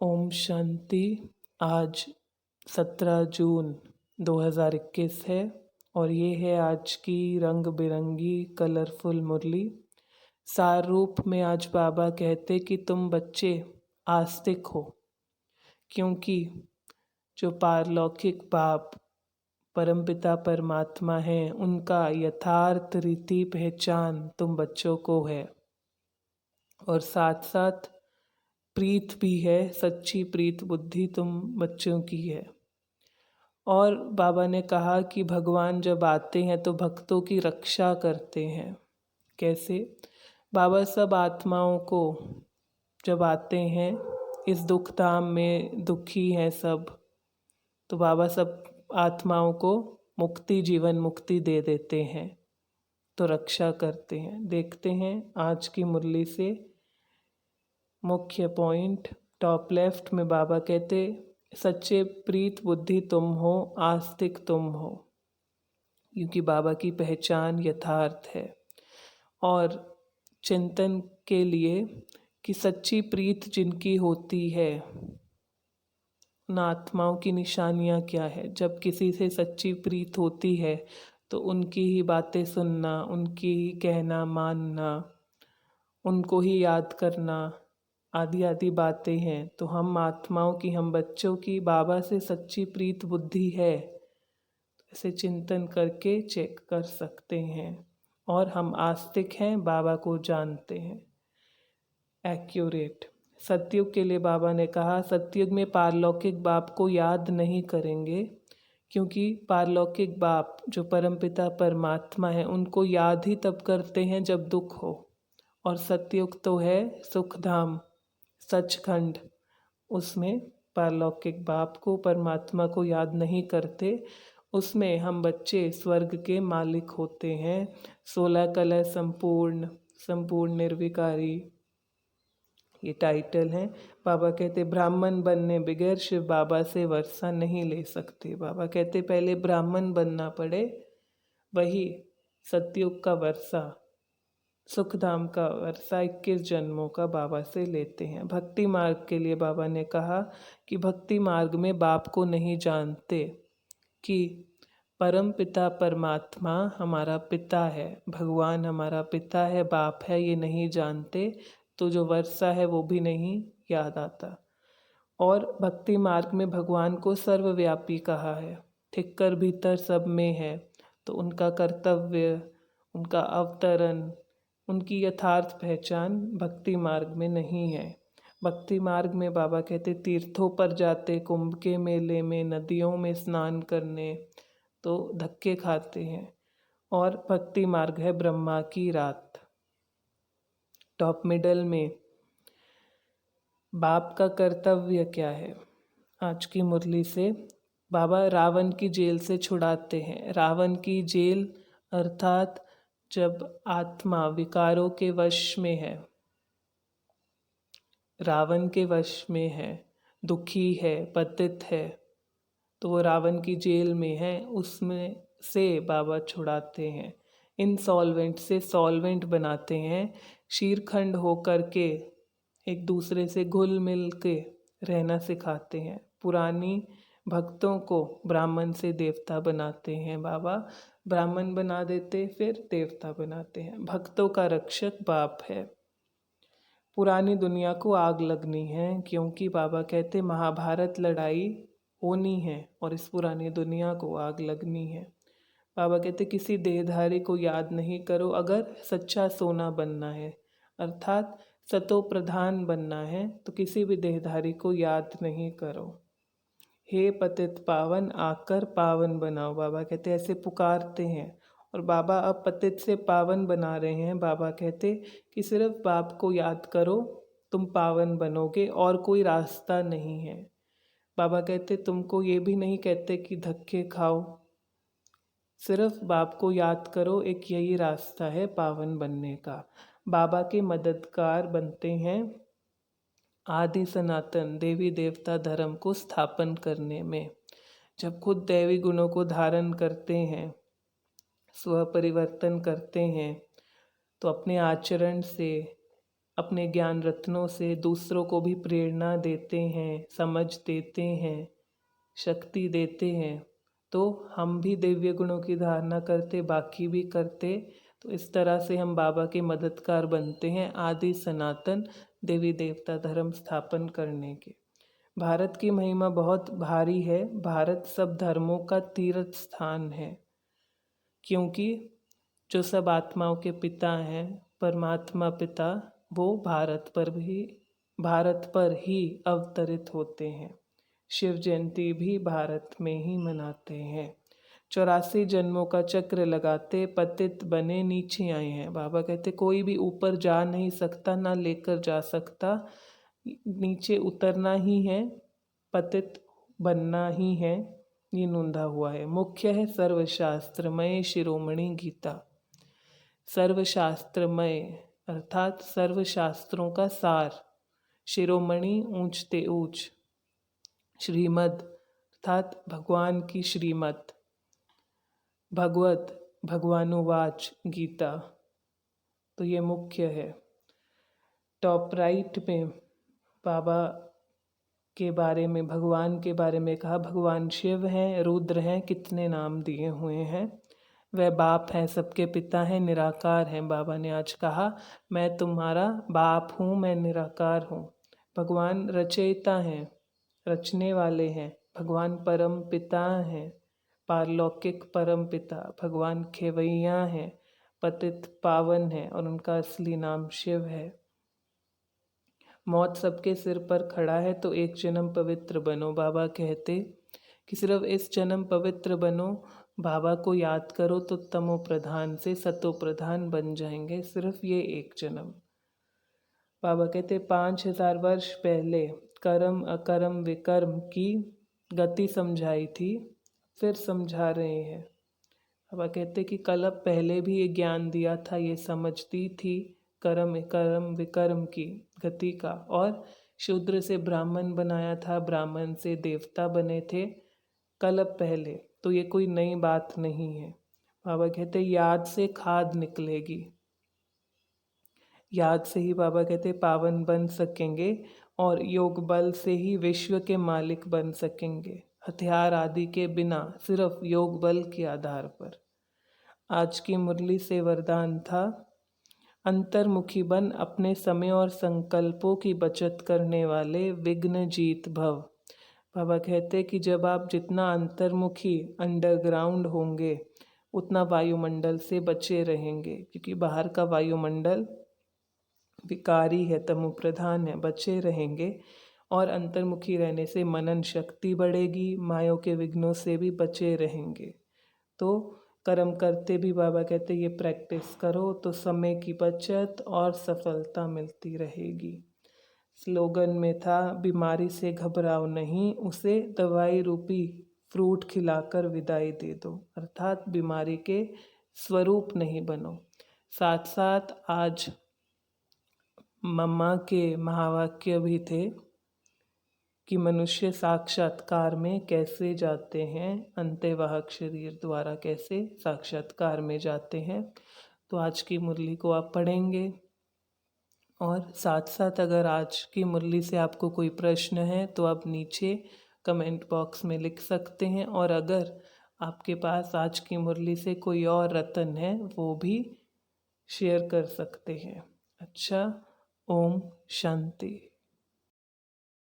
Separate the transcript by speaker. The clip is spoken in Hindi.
Speaker 1: ओम शांति। आज 17 जून 2021 है और ये है आज की रंग बिरंगी कलरफुल मुरली। सार रूप में आज बाबा कहते कि तुम बच्चे आस्तिक हो, क्योंकि जो पारलौकिक बाप परमपिता परमात्मा हैं उनका यथार्थ रीति पहचान तुम बच्चों को है, और साथ साथ प्रीत भी है, सच्ची प्रीत बुद्धि तुम बच्चों की है। और बाबा ने कहा कि भगवान जब आते हैं तो भक्तों की रक्षा करते हैं। कैसे? बाबा सब आत्माओं को जब आते हैं इस दुख धाम में, दुखी हैं सब, तो बाबा सब आत्माओं को मुक्ति, जीवन मुक्ति दे देते हैं, तो रक्षा करते हैं। देखते हैं आज की मुरली से मुख्य पॉइंट। टॉप लेफ्ट में बाबा कहते सच्चे प्रीत बुद्धि तुम हो, आस्तिक तुम हो, क्योंकि बाबा की पहचान यथार्थ है। और चिंतन के लिए कि सच्ची प्रीत जिनकी होती है उन आत्माओं की निशानियाँ क्या है। जब किसी से सच्ची प्रीत होती है तो उनकी ही बातें सुनना, उनकी ही कहना मानना, उनको ही याद करना, आदि आदि बातें हैं। तो हम आत्माओं की, हम बच्चों की बाबा से सच्ची प्रीत बुद्धि है, ऐसे चिंतन करके चेक कर सकते हैं। और हम आस्तिक हैं, बाबा को जानते हैं। एक्यूरेट। सतयुग के लिए बाबा ने कहा सतयुग में पारलौकिक बाप को याद नहीं करेंगे, क्योंकि पारलौकिक बाप जो परमपिता परमात्मा है उनको याद ही तब करते हैं जब दुख हो। और सतयुग तो है सुखधाम, सचखंड, उसमें पारलौकिक बाप को, परमात्मा को याद नहीं करते। उसमें हम बच्चे स्वर्ग के मालिक होते हैं। 16 कला संपूर्ण, संपूर्ण निर्विकारी, ये टाइटल है। बाबा कहते ब्राह्मण बनने बगैर शिव बाबा से वर्षा नहीं ले सकते। बाबा कहते पहले ब्राह्मण बनना पड़े, वही सतयुग का वर्षा, सुखधाम का वर्षा 21 जन्मों का बाबा से लेते हैं। भक्ति मार्ग के लिए बाबा ने कहा कि भक्ति मार्ग में बाप को नहीं जानते, कि परम पिता परमात्मा हमारा पिता है, भगवान हमारा पिता है, बाप है, ये नहीं जानते, तो जो वर्षा है वो भी नहीं याद आता। और भक्ति मार्ग में भगवान को सर्वव्यापी कहा है, ठिक्कर भीतर सब में है, तो उनका कर्तव्य, उनका अवतरण, उनकी यथार्थ पहचान भक्ति मार्ग में नहीं है। भक्ति मार्ग में बाबा कहते तीर्थों पर जाते, कुंभ के मेले में, नदियों में स्नान करने, तो धक्के खाते हैं। और भक्ति मार्ग है ब्रह्मा की रात। टॉप मिडल में बाप का कर्तव्य क्या है। आज की मुरली से बाबा रावण की जेल से छुड़ाते हैं। रावण की जेल अर्थात जब आत्मा विकारों के वश में है, रावण के वश में है, दुखी है, पतित है, तो वो रावण की जेल में है, उसमें से बाबा छुड़ाते हैं। इनसॉल्वेंट से सॉल्वेंट बनाते हैं। शीरखंड होकर के एक दूसरे से घुल मिल के रहना सिखाते हैं। पुरानी भक्तों को ब्राह्मण से देवता बनाते हैं बाबा, ब्राह्मण बना देते फिर देवता बनाते हैं। भक्तों का रक्षक बाप है। पुरानी दुनिया को आग लगनी है, क्योंकि बाबा कहते महाभारत लड़ाई होनी है और इस पुरानी दुनिया को आग लगनी है। बाबा कहते किसी देहधारी को याद नहीं करो अगर सच्चा सोना बनना है, अर्थात सतो प्रधान बनना है, तो किसी भी देहधारी को याद नहीं करो। हे पतित पावन आकर पावन बनाओ, बाबा कहते ऐसे पुकारते हैं। और बाबा अब पतित से पावन बना रहे हैं। बाबा कहते कि सिर्फ बाप को याद करो, तुम पावन बनोगे, और कोई रास्ता नहीं है। बाबा कहते तुमको ये भी नहीं कहते कि धक्के खाओ, सिर्फ बाप को याद करो, एक यही रास्ता है पावन बनने का। बाबा के मददगार बनते हैं आदि सनातन देवी देवता धर्म को स्थापन करने में। जब खुद दैवी गुणों को धारण करते हैं, स्व परिवर्तन करते हैं, तो अपने आचरण से, अपने ज्ञान रत्नों से दूसरों को भी प्रेरणा देते हैं, समझ देते हैं, शक्ति देते हैं, तो हम भी दिव्य गुणों की धारणा करते, बाकी भी करते, तो इस तरह से हम बाबा के मददगार बनते हैं आदि सनातन देवी देवता धर्म स्थापन करने के। भारत की महिमा बहुत भारी है। भारत सब धर्मों का तीर्थ स्थान है, क्योंकि जो सब आत्माओं के पिता हैं, परमात्मा पिता, वो भारत पर ही अवतरित होते हैं। शिव जयंती भी भारत में ही मनाते हैं। 84 जन्मों का चक्र लगाते पतित बने नीचे आए हैं। बाबा कहते कोई भी ऊपर जा नहीं सकता, ना लेकर जा सकता, नीचे उतरना ही है, पतित बनना ही है, ये नोंधा हुआ है। मुख्य है सर्वशास्त्रमय शिरोमणि गीता। सर्वशास्त्रमय अर्थात सर्वशास्त्रों का सार, शिरोमणि ऊंचते ऊंच, श्रीमद् अर्थात भगवान की श्रीमत, भगवत भगवानुवाच गीता, तो ये मुख्य है। टॉप राइट में बाबा के बारे में, भगवान के बारे में कहा, भगवान शिव हैं, रुद्र हैं, कितने नाम दिए हुए हैं। वह बाप हैं, सबके पिता हैं, निराकार हैं। बाबा ने आज कहा मैं तुम्हारा बाप हूँ, मैं निराकार हूँ। भगवान रचयिता हैं, रचने वाले हैं। भगवान परम पिता हैं, पारलौकिक परम पिता। भगवान खेवैया हैं, पतित पावन हैं, और उनका असली नाम शिव है। मौत सबके सिर पर खड़ा है, तो एक जन्म पवित्र बनो। बाबा कहते कि सिर्फ इस जन्म पवित्र बनो, बाबा को याद करो तो तमो प्रधान से सतो प्रधान बन जाएंगे, सिर्फ ये एक जन्म। बाबा कहते 5000 वर्ष पहले कर्म अकर्म विकर्म की गति समझाई थी, फिर समझा रहे हैं। बाबा कहते कि कल्प पहले भी ये ज्ञान दिया था, ये समझती थी कर्म कर्म विकर्म की गति का, और शूद्र से ब्राह्मण बनाया था, ब्राह्मण से देवता बने थे कल्प पहले, तो ये कोई नई बात नहीं है। बाबा कहते याद से खाद निकलेगी, याद से ही बाबा कहते पावन बन सकेंगे, और योग बल से ही विश्व के मालिक बन सकेंगे, हथियार आदि के बिना, सिर्फ योग बल के आधार पर। आज की मुरली से वरदान था, अंतर्मुखी बन अपने समय और संकल्पों की बचत करने वाले विघ्न जीत भव। बाबा कहते कि जब आप जितना अंतर्मुखी अंडरग्राउंड होंगे, उतना वायुमंडल से बचे रहेंगे, क्योंकि बाहर का वायुमंडल विकारी है, तमो प्रधान है, बचे रहेंगे। और अंतर्मुखी रहने से मनन शक्ति बढ़ेगी, मायों के विघ्नों से भी बचे रहेंगे। तो कर्म करते भी बाबा कहते ये प्रैक्टिस करो, तो समय की बचत और सफलता मिलती रहेगी। स्लोगन में था, बीमारी से घबराओ नहीं, उसे दवाई रूपी फ्रूट खिलाकर विदाई दे दो, अर्थात बीमारी के स्वरूप नहीं बनो। साथ साथ आज मम्मा के महावाक्य भी थे कि मनुष्य साक्षात्कार में कैसे जाते हैं, अंत्यवाहक शरीर द्वारा कैसे साक्षात्कार में जाते हैं। तो आज की मुरली को आप पढ़ेंगे, और साथ साथ अगर आज की मुरली से आपको कोई प्रश्न है तो आप नीचे कमेंट बॉक्स में लिख सकते हैं, और अगर आपके पास आज की मुरली से कोई और रतन है वो भी शेयर कर सकते हैं। अच्छा, ओम शांति।